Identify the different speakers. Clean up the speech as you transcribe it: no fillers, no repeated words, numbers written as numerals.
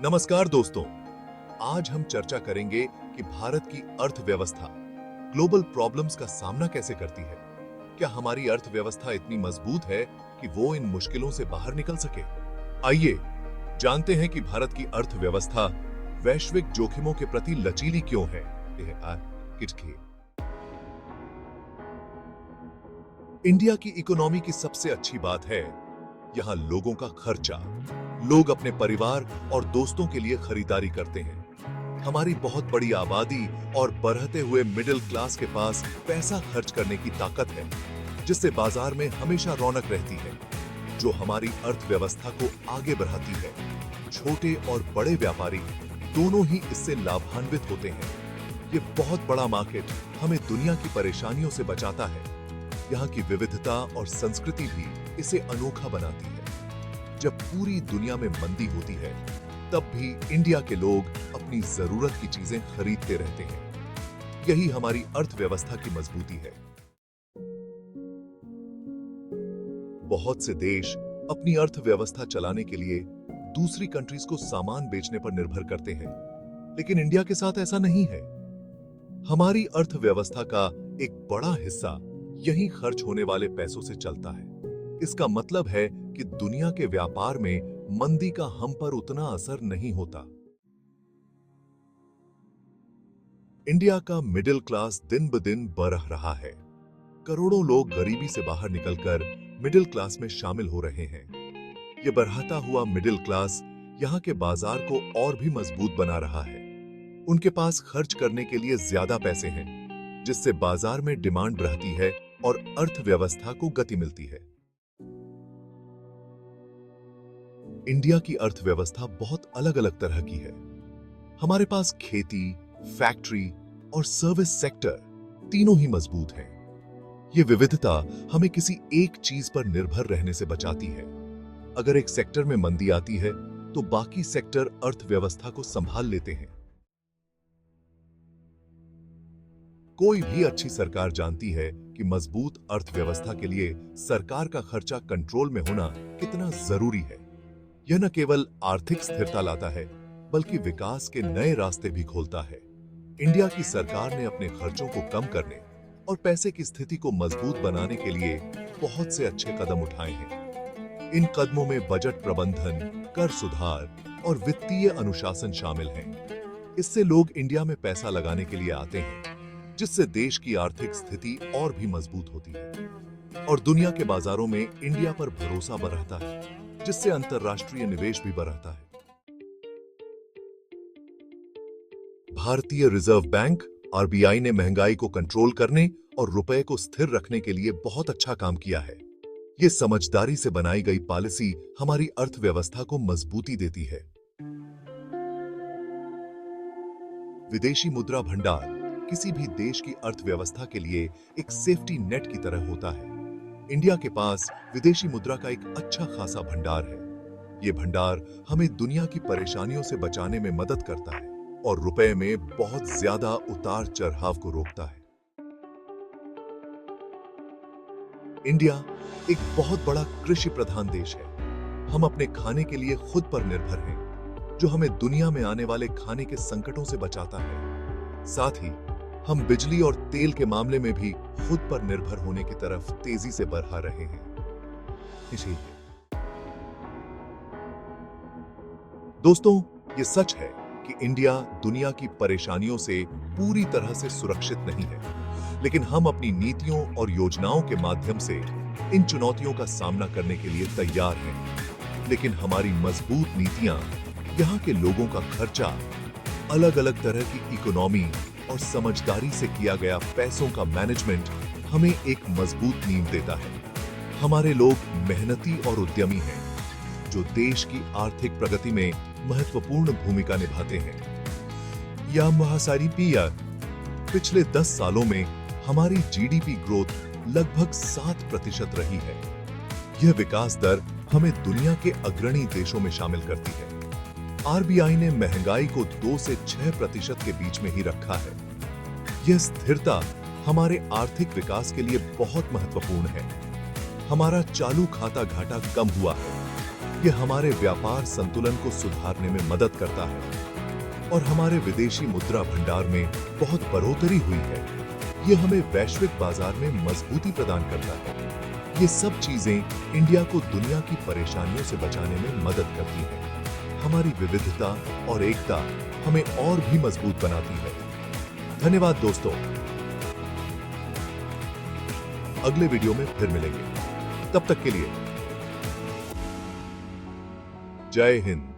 Speaker 1: नमस्कार दोस्तों, आज हम चर्चा करेंगे कि भारत की अर्थव्यवस्था ग्लोबल प्रॉब्लम्स का सामना कैसे करती है। क्या हमारी अर्थव्यवस्था इतनी मजबूत है कि वो इन मुश्किलों से बाहर निकल सके? आइए जानते हैं कि भारत की अर्थव्यवस्था वैश्विक जोखिमों के प्रति लचीली क्यों है। इंडिया की इकोनॉमी की सबसे अच्छी बात है यहाँ लोगों का खर्चा। लोग अपने परिवार और दोस्तों के लिए खरीदारी करते हैं। हमारी बहुत बड़ी आबादी और बढ़ते हुए मिडिल क्लास के पास पैसा खर्च करने की ताकत है, जिससे बाजार में हमेशा रौनक रहती है, जो हमारी अर्थव्यवस्था को आगे बढ़ाती है। छोटे और बड़े व्यापारी दोनों ही इससे लाभान्वित होते हैं। ये बहुत बड़ा मार्केट हमें दुनिया की परेशानियों से बचाता है। यहाँ की विविधता और संस्कृति भी इसे अनोखा बनाती है। जब पूरी दुनिया में मंदी होती है, तब भी इंडिया के लोग अपनी जरूरत की चीजें खरीदते रहते हैं। यही हमारी अर्थव्यवस्था की मजबूती है। बहुत से देश अपनी अर्थव्यवस्था चलाने के लिए दूसरी कंट्रीज को सामान बेचने पर निर्भर करते हैं, लेकिन इंडिया के साथ ऐसा नहीं है। हमारी अर्थव्यवस्था का एक बड़ा हिस्सा यही खर्च होने वाले पैसों से चलता है। इसका मतलब है कि दुनिया के व्यापार में मंदी का हम पर उतना असर नहीं होता। इंडिया का मिडिल क्लास दिन ब दिन बढ़ रहा है। करोड़ों लोग गरीबी से बाहर निकलकर मिडिल क्लास में शामिल हो रहे हैं। यह बढ़ता हुआ मिडिल क्लास यहाँ के बाजार को और भी मजबूत बना रहा है। उनके पास खर्च करने के लिए ज्यादा पैसे हैं, जिससे बाजार में डिमांड बढ़ती है और अर्थव्यवस्था को गति मिलती है। इंडिया की अर्थव्यवस्था बहुत अलग अलग तरह की है। हमारे पास खेती, फैक्ट्री और सर्विस सेक्टर तीनों ही मजबूत हैं। ये विविधता हमें किसी एक चीज पर निर्भर रहने से बचाती है। अगर एक सेक्टर में मंदी आती है, तो बाकी सेक्टर अर्थव्यवस्था को संभाल लेते हैं। कोई भी अच्छी सरकार जानती है कि मजबूत अर्थव्यवस्था के लिए सरकार का खर्चा कंट्रोल में होना कितना जरूरी है। यह न केवल आर्थिक स्थिरता लाता है, बल्कि विकास के नए रास्ते भी खोलता है। इंडिया की सरकार ने अपने खर्चों को कम करने और पैसे की स्थिति को मजबूत बनाने के लिए बहुत से अच्छे कदम उठाए हैं। इन कदमों में बजट प्रबंधन, कर सुधार और वित्तीय अनुशासन शामिल हैं। इससे लोग इंडिया में पैसा लगाने के लिए आते हैं, जिससे देश की आर्थिक स्थिति और भी मजबूत होती है और दुनिया के बाजारों में इंडिया पर भरोसा बढ़ता है, जिससे अंतर्राष्ट्रीय निवेश भी बढ़ता है। भारतीय रिजर्व बैंक आरबीआई ने महंगाई को कंट्रोल करने और रुपए को स्थिर रखने के लिए बहुत अच्छा काम किया है। ये समझदारी से बनाई गई पॉलिसी हमारी अर्थव्यवस्था को मजबूती देती है। विदेशी मुद्रा भंडार किसी भी देश की अर्थव्यवस्था के लिए एक सेफ्टी नेट की तरह होता है। इंडिया के पास विदेशी मुद्रा का एक अच्छा खासा भंडार है। ये भंडार हमें दुनिया की परेशानियों से बचाने में मदद करता है और रुपए में बहुत ज्यादा उतार चढ़ाव को रोकता है। इंडिया एक बहुत बड़ा कृषि प्रधान देश है। हम अपने खाने के लिए खुद पर निर्भर हैं, जो हमें दुनिया में आने वाले खाने के संकटों से बचाता है। साथ ही हम बिजली और तेल के मामले में भी खुद पर निर्भर होने की तरफ तेजी से बढ़ रहे हैं। इसीलिए दोस्तों, ये सच है कि इंडिया दुनिया की परेशानियों से पूरी तरह से सुरक्षित नहीं है, लेकिन हम अपनी नीतियों और योजनाओं के माध्यम से इन चुनौतियों का सामना करने के लिए तैयार हैं। लेकिन हमारी मजबूत नीतियां, यहाँ के लोगों का खर्चा, अलग अलग तरह की इकोनॉमी और समझदारी से किया गया पैसों का मैनेजमेंट हमें एक मजबूत नींव देता है। हमारे लोग मेहनती और उद्यमी हैं, जो देश की आर्थिक प्रगति में महत्वपूर्ण भूमिका निभाते हैं। या महासारी पिया पिछले 10 सालों में हमारी जीडीपी ग्रोथ लगभग 7% रही है। यह विकास दर हमें दुनिया के अग्रणी देशों में शामिल करती है। आरबीआई ने महंगाई को 2 से 6% के बीच में ही रखा है। यह स्थिरता हमारे आर्थिक विकास के लिए बहुत महत्वपूर्ण है। हमारा चालू खाता घाटा कम हुआ है ये हमारे व्यापार संतुलन को सुधारने में मदद करता है और हमारे विदेशी मुद्रा भंडार में बहुत बढ़ोतरी हुई है। ये हमें वैश्विक बाजार में मजबूती प्रदान करता है। ये सब चीजें इंडिया को दुनिया की परेशानियों से बचाने में मदद करती हैं। हमारी विविधता और एकता हमें और भी मजबूत बनाती है। धन्यवाद दोस्तों। अगले वीडियो में फिर मिलेंगे। तब तक के लिए जय हिंद।